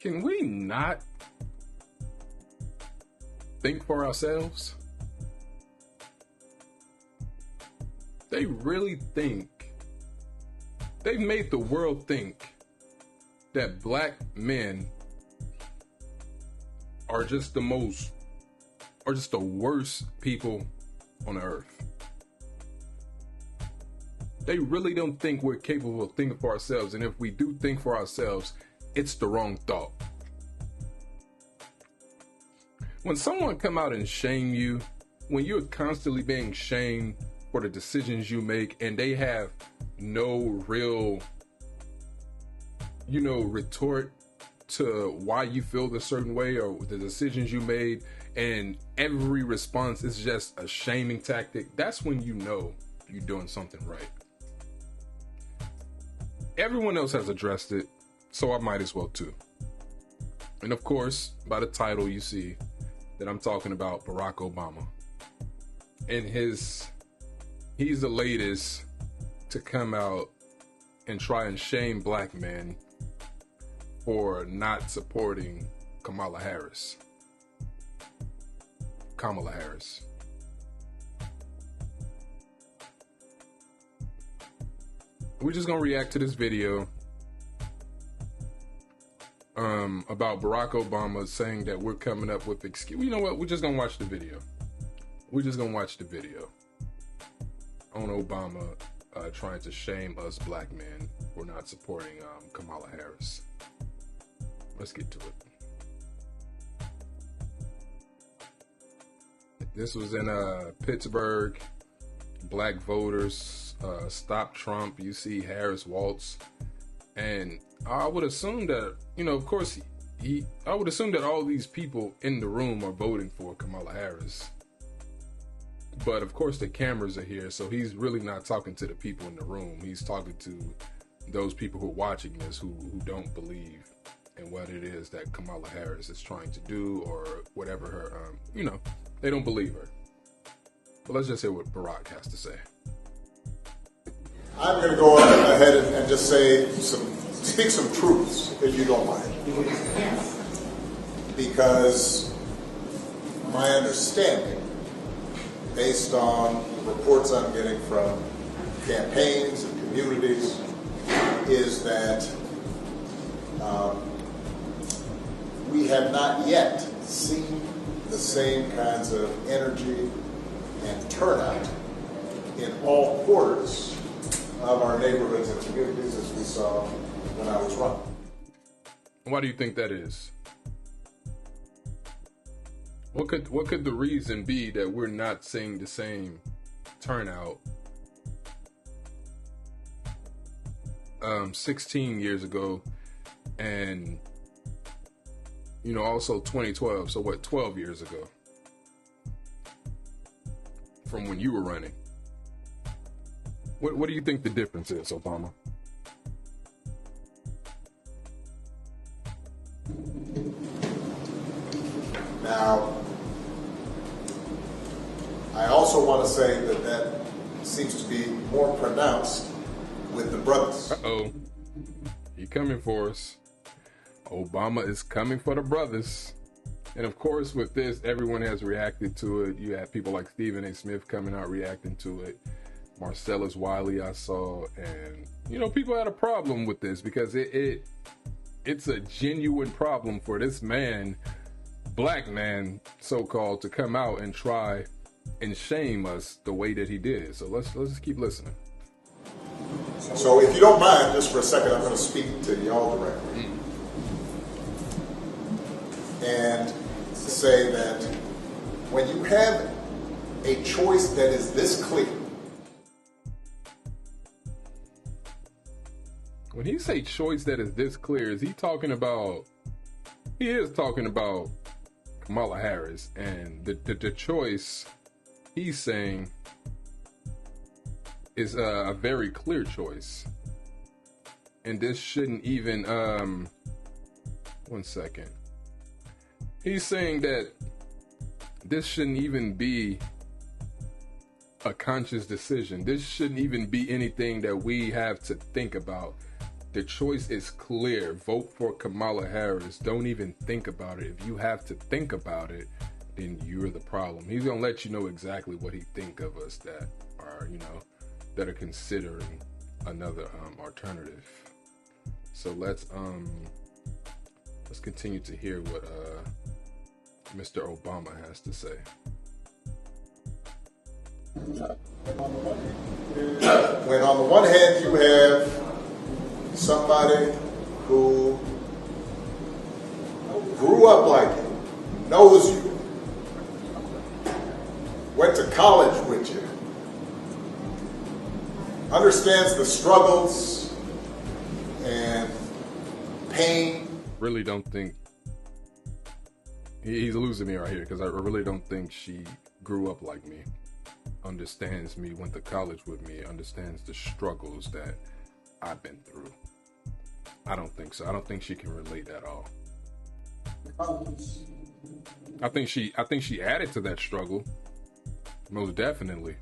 Can we not think for ourselves? They really think, they've made the world think that black men are just the worst people on earth. They really don't think we're capable of thinking for ourselves. And if we do think for ourselves, it's the wrong thought. When someone come out and shame you, when you're constantly being shamed for the decisions you make and they have no real, retort to why you feel the certain way or the decisions you made, and every response is just a shaming tactic, that's when you know you're doing something right. Everyone else has addressed it, so I might as well too. And of course, by the title you see that I'm talking about Barack Obama. And he's the latest to come out and try and shame black men for not supporting Kamala Harris. We're just gonna react to this video about Barack Obama saying that we're coming up with excuse. You know what? We're just gonna watch the video. On Obama trying to shame us black men for not supporting Kamala Harris. Let's get to it. This was in Pittsburgh. Black voters stop Trump. You see Harris waltz, and I would assume that of course I would assume that all these people in the room are voting for Kamala Harris. But of course the cameras are here, so he's really not talking to the people in the room. He's talking to those people who are watching this who don't believe in what it is that Kamala Harris is trying to do or whatever her, they don't believe her. But let's just hear what Barack has to say. I'm going to go ahead and just speak some truths, if you don't mind. Because my understanding, based on reports I'm getting from campaigns and communities, is that we have not yet seen the same kinds of energy and turnout in all quarters of our neighborhoods and communities as we saw when I was running. Why do you think that is? What could the reason be that we're not seeing the same turnout 16 years ago and also 2012, so 12 years ago from when you were running? What do you think the difference is, Obama? Now, I also want to say that seems to be more pronounced with the brothers. Uh-oh. He coming for us. Obama is coming for the brothers. And of course, with this, everyone has reacted to it. You have people like Stephen A. Smith coming out reacting to it. Marcellus Wiley I saw. And, people had a problem with this because it's a genuine problem for this man, black man, so-called, to come out and try and shame us the way that he did. So let's just keep listening. So if you don't mind, just for a second, I'm going to speak to y'all directly. And say that when you have a choice that is this clear. When he say choice that is this clear, is he talking about, he is talking about Kamala Harris, and the choice he's saying is a very clear choice. And this shouldn't even, one second. He's saying that this shouldn't even be a conscious decision. This shouldn't even be anything that we have to think about. The choice is clear. Vote for Kamala Harris. Don't even think about it. If you have to think about it, then you're the problem. He's gonna let you know exactly what he think of us that are, that are considering another alternative. So let's continue to hear what Mr. Obama has to say. When on the one hand you have somebody who grew up like you, knows you, went to college with you, understands the struggles and pain. Really don't think he's losing me right here, because I really don't think she grew up like me, understands me, went to college with me, understands the struggles that I've been through. I don't think so. I don't think she can relate at all. I think she added to that struggle, most definitely.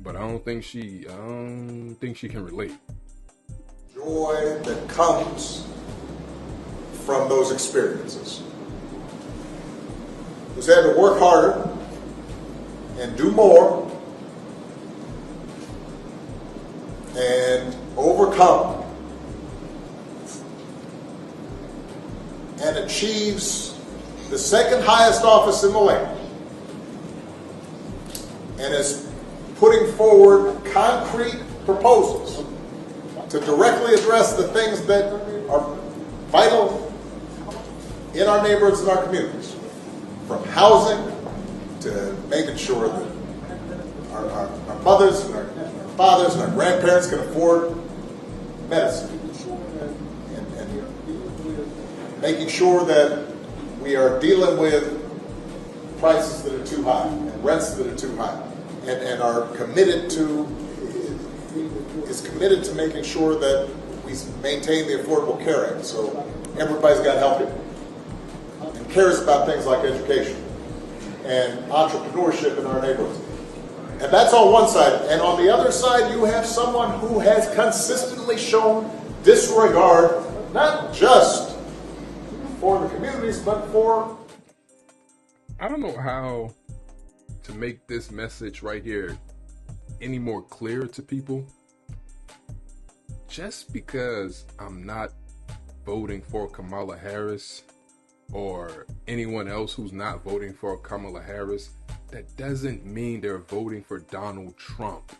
But I don't think she can relate. Joy that comes from those experiences. Who's had to work harder and do more and overcome and achieves the second highest office in the land and is putting forward concrete proposals to directly address the things that are vital in our neighborhoods and our communities, from housing to making sure that our mothers and our fathers and our grandparents can afford medicine, and making sure that we are dealing with prices that are too high and rents that are too high, and are committed to making sure that we maintain the Affordable Care Act, so everybody's got help here, and cares about things like education and entrepreneurship in our neighborhoods. And that's on one side. And on the other side, you have someone who has consistently shown disregard, not just for the communities, but for... I don't know how to make this message right here any more clear to people. Just because I'm not voting for Kamala Harris or anyone else who's not voting for Kamala Harris, that doesn't mean they're voting for Donald Trump.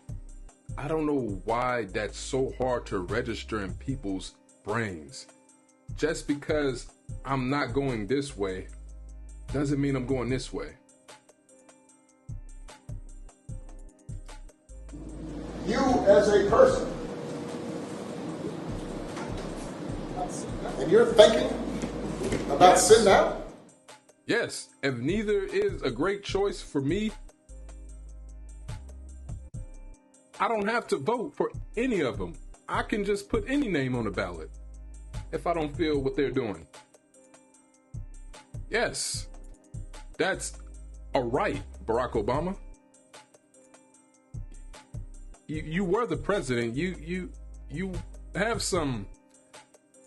I don't know why that's so hard to register in people's brains. Just because I'm not going this way doesn't mean I'm going this way. You as a person, and you're thinking about sitting out? Yes, if neither is a great choice for me, I don't have to vote for any of them. I can just put any name on the ballot if I don't feel what they're doing. Yes, that's a right, Barack Obama. You were the president. You have some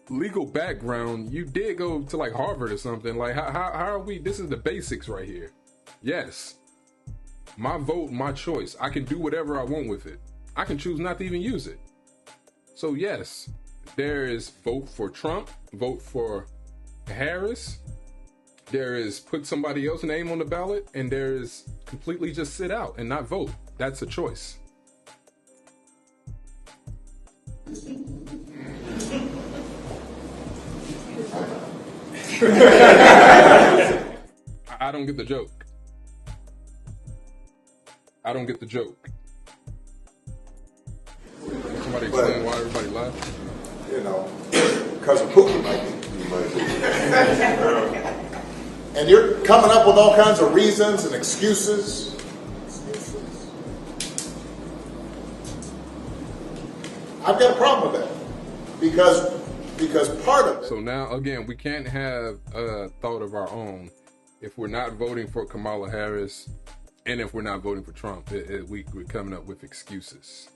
legal background. You did go to like Harvard or something. Like how are we? This is the basics right here. Yes, my vote, my choice. I can do whatever I want with it. I can choose not to even use it. So yes, there is vote for Trump, vote for Harris. There is put somebody else's name on the ballot, and there is completely just sit out and not vote. That's a choice. I don't get the joke. I don't get the joke. Somebody explain why everybody laughed? You know, because of Pookie might be. And you're coming up with all kinds of reasons and excuses. I've got a problem with that. Because part of it... So now, again, we can't have a thought of our own if we're not voting for Kamala Harris and if we're not voting for Trump. We're coming up with excuses.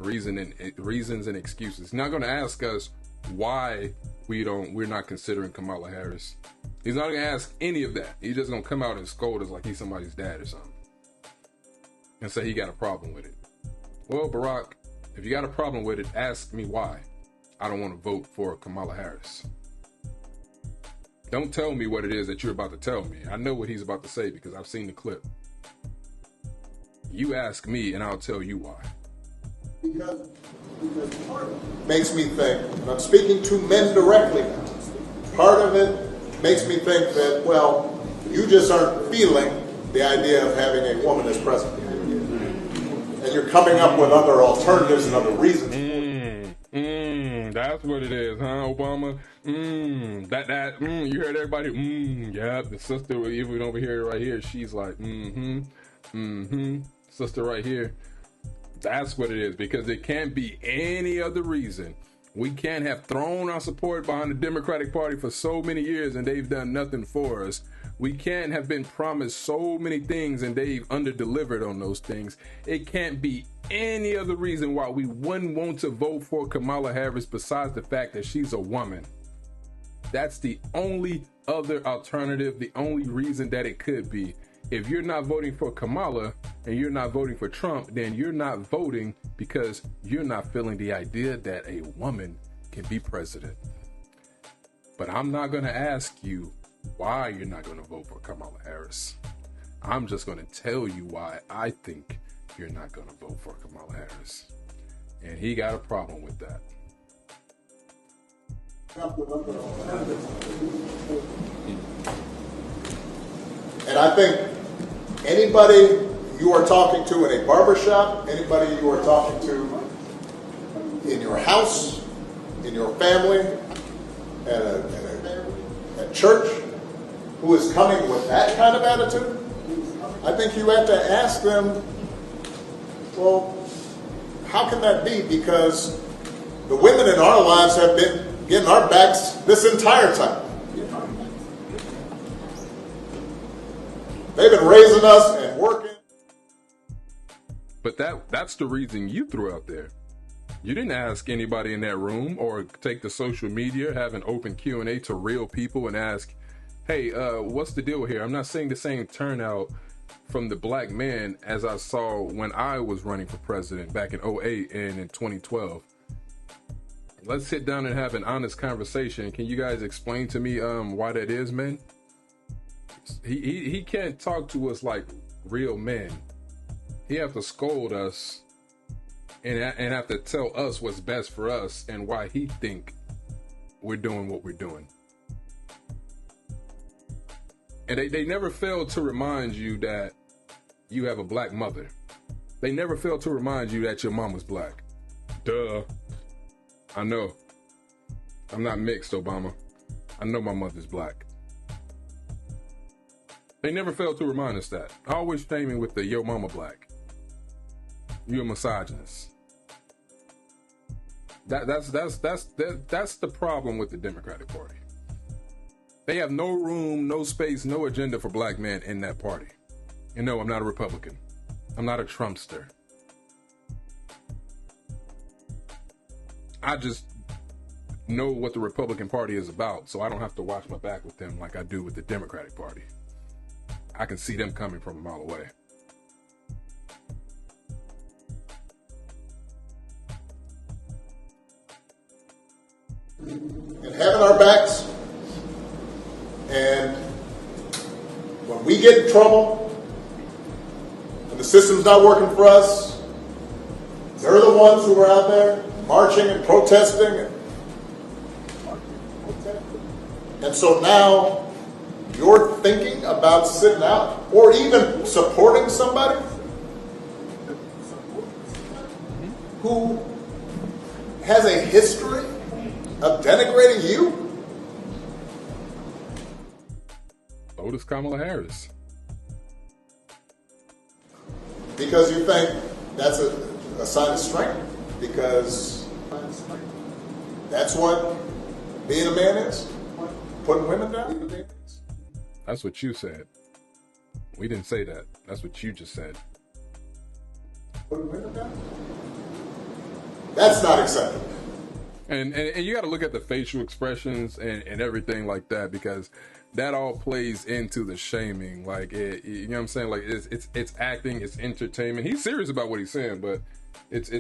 reasons and excuses. He's not going to ask us why we're not considering Kamala Harris. He's not going to ask any of that. He's just going to come out and scold us like he's somebody's dad or something and say he got a problem with it. Well, Barack, if you got a problem with it, ask me why I don't want to vote for Kamala Harris. Don't tell me what it is that you're about to tell me. I know what he's about to say because I've seen the clip. You ask me and I'll tell you why. Because part of it makes me think, and I'm speaking to men directly now, part of it makes me think that, well, you just aren't feeling the idea of having a woman as president. And you're coming up with other alternatives and other reasons. That's what it is, huh, Obama? You heard everybody, yeah, the sister, even over here, right here, she's like, sister right here. That's what it is, because it can't be any other reason. We can't have thrown our support behind the Democratic Party for so many years and they've done nothing for us. We can't have been promised so many things and they've underdelivered on those things. It can't be any other reason why we wouldn't want to vote for Kamala Harris besides the fact that she's a woman. That's the only other alternative, the only reason that it could be. If you're not voting for Kamala and you're not voting for Trump, then you're not voting because you're not feeling the idea that a woman can be president. But I'm not going to ask you why you're not going to vote for Kamala Harris. I'm just going to tell you why I think you're not going to vote for Kamala Harris. And he got a problem with that. And I think anybody you are talking to in a barbershop, anybody you are talking to in your house, in your family, at church, who is coming with that kind of attitude, I think you have to ask them, well, how can that be? Because the women in our lives have been getting our backs this entire time. They've been raising us and working. But that's the reason you threw out there. You didn't ask anybody in that room or take the social media, have an open Q&A to real people and ask, hey, what's the deal here? I'm not seeing the same turnout from the black men as I saw when I was running for president back in 2008 and in 2012. Let's sit down and have an honest conversation. Can you guys explain to me why that is, man? He can't talk to us like real men. He have to scold us and have to tell us what's best for us and why he think we're doing what we're doing. And they never fail to remind you that you have a black mother. They never fail to remind you that your mom was black. Duh. I know. I'm not mixed, Obama. I know my mother's black. They never fail to remind us that. Always framing with the yo mama black. You're a misogynist. That's the problem with the Democratic Party. They have no room, no space, no agenda for black men in that party. And no, I'm not a Republican. I'm not a Trumpster. I just know what the Republican Party is about, so I don't have to watch my back with them like I do with the Democratic Party. I can see them coming from a mile away. And having our backs, and when we get in trouble and the system's not working for us, they're the ones who are out there marching and protesting. And so now you're thinking about sitting out or even supporting somebody who has a history of denigrating you? So does Kamala Harris. Because you think that's a sign of strength? Because that's what being a man is? Putting women down? That's what you said. We didn't say that. That's what you just said. Putting women down? That's not acceptable. And you got to look at the facial expressions and everything like that, because that all plays into the shaming. Like, you know what I'm saying? Like, it's acting, it's entertainment. He's serious about what he's saying, but it's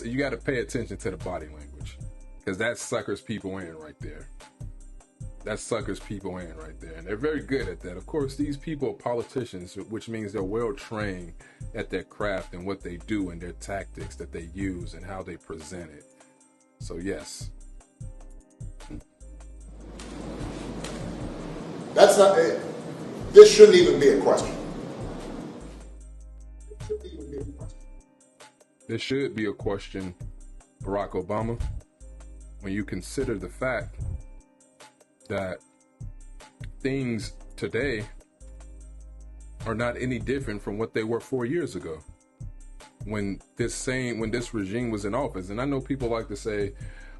you got to pay attention to the body language, because that suckers people in right there. That suckers people in right there, and they're very good at that. Of course, these people are politicians, which means they're well trained at their craft and what they do and their tactics that they use and how they present it. So yes. That's not it. This shouldn't even be a question. This should be a question, Barack Obama, when you consider the fact that things today are not any different from what they were 4 years ago when this regime was in office. And I know people like to say,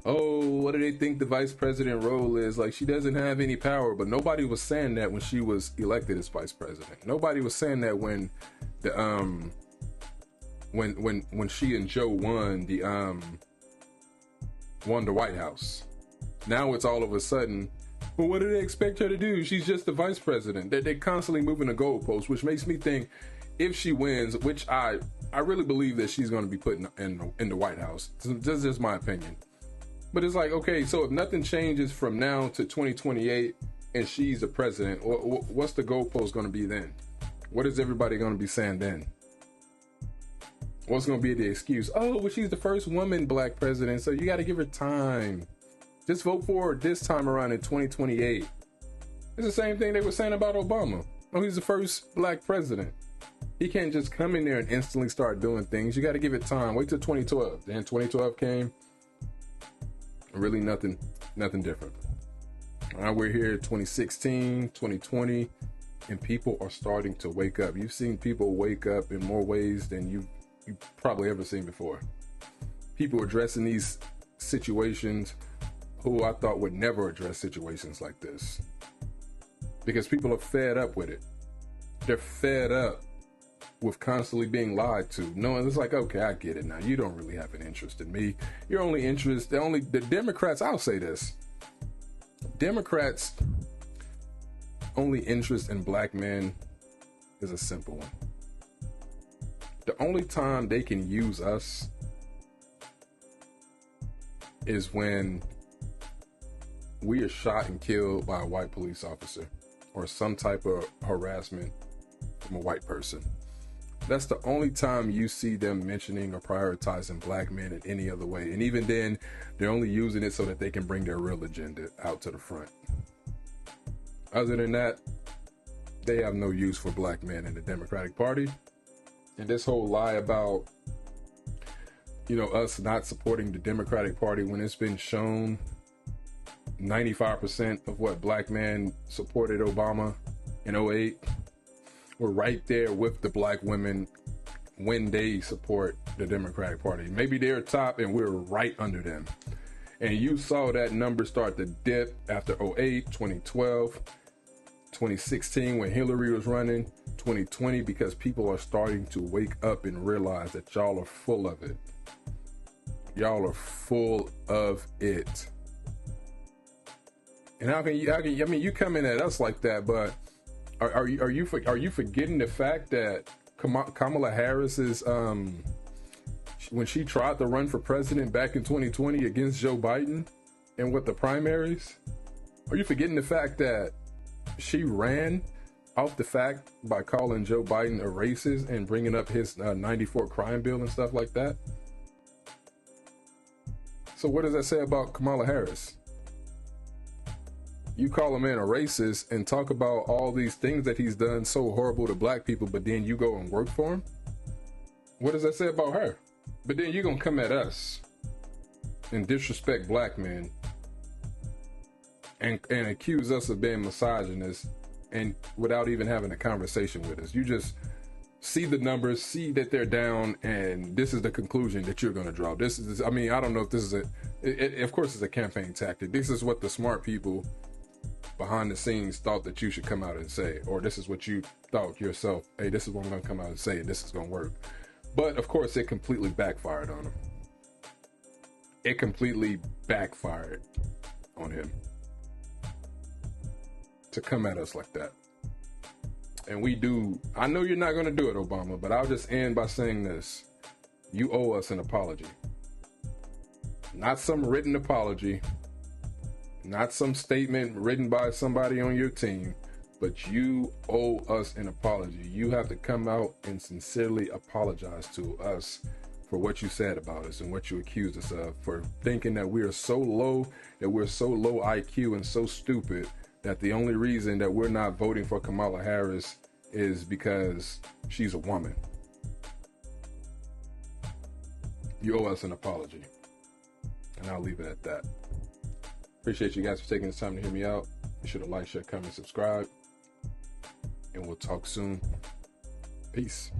oh, what do they think the vice president role is? Like, she doesn't have any power. But nobody was saying that when she was elected as vice president. Nobody was saying that when the when she and Joe won the White House. Now it's all of a sudden, well, what do they expect her to do? She's just the vice president. They're constantly moving the goalposts, which makes me think if she wins, which I really believe that she's going to be put in the White House. This is just my opinion. But it's like, okay, so if nothing changes from now to 2028 and she's the president, what's the goalpost going to be then? What is everybody going to be saying then? What's going to be the excuse? Oh, well, she's the first woman black president, so you got to give her time. Just vote for her this time around in 2028. It's the same thing they were saying about Obama. Oh, he's the first black president. He can't just come in there and instantly start doing things. You got to give it time. Wait till 2012. Then 2012 came. Really nothing different. Now we're here 2016, 2020, and people are starting to wake up. You've seen people wake up in more ways than you've probably ever seen before. People addressing these situations who I thought would never address situations like this, because people are fed up with it. They're fed up with constantly being lied to. No, it's like, okay, I get it now. You don't really have an interest in me. Your only interest, the Democrats, I'll say this. Democrats' only interest in black men is a simple one. The only time they can use us is when we are shot and killed by a white police officer or some type of harassment from a white person. That's the only time you see them mentioning or prioritizing black men in any other way. And even then, they're only using it so that they can bring their real agenda out to the front. Other than that, they have no use for black men in the Democratic Party. And this whole lie about, us not supporting the Democratic Party, when it's been shown 95% of what black men supported Obama in 2008, we're right there with the black women when they support the Democratic Party. Maybe they're top and we're right under them. And you saw that number start to dip after 2008, 2012, 2016 when Hillary was running, 2020, because people are starting to wake up and realize that y'all are full of it. Y'all are full of it. And how can you come in at us like that, but are you forgetting the fact that Kamala Harris is when she tried to run for president back in 2020 against Joe Biden and with the primaries? Are you forgetting the fact that she ran off the fact by calling Joe Biden a racist and bringing up his 94 crime bill and stuff like that? So what does that say about Kamala Harris? You call a man a racist and talk about all these things that he's done so horrible to black people, but then you go and work for him? What does that say about her? But then you're going to come at us and disrespect black men and accuse us of being misogynist, and without even having a conversation with us. You just see the numbers, see that they're down, and this is the conclusion that you're going to draw. I don't know if this is of course it's a campaign tactic. This is what the smart people behind the scenes thought that you should come out and say, or this is what you thought yourself, hey, this is what I'm going to come out and say, and this is going to work. But of course it completely backfired on them. it completely backfired on him to come at us like that. And I know you're not going to do it, Obama, but I'll just end by saying this. You owe us an apology. Not some written apology, not some statement written by somebody on your team, but you owe us an apology. You have to come out and sincerely apologize to us for what you said about us and what you accused us of, for thinking that we are so low, that we're so low IQ and so stupid that the only reason that we're not voting for Kamala Harris is because she's a woman. You owe us an apology. And I'll leave it at that. Appreciate you guys for taking the time to hear me out. Be sure to like, share, comment, subscribe. And we'll talk soon. Peace.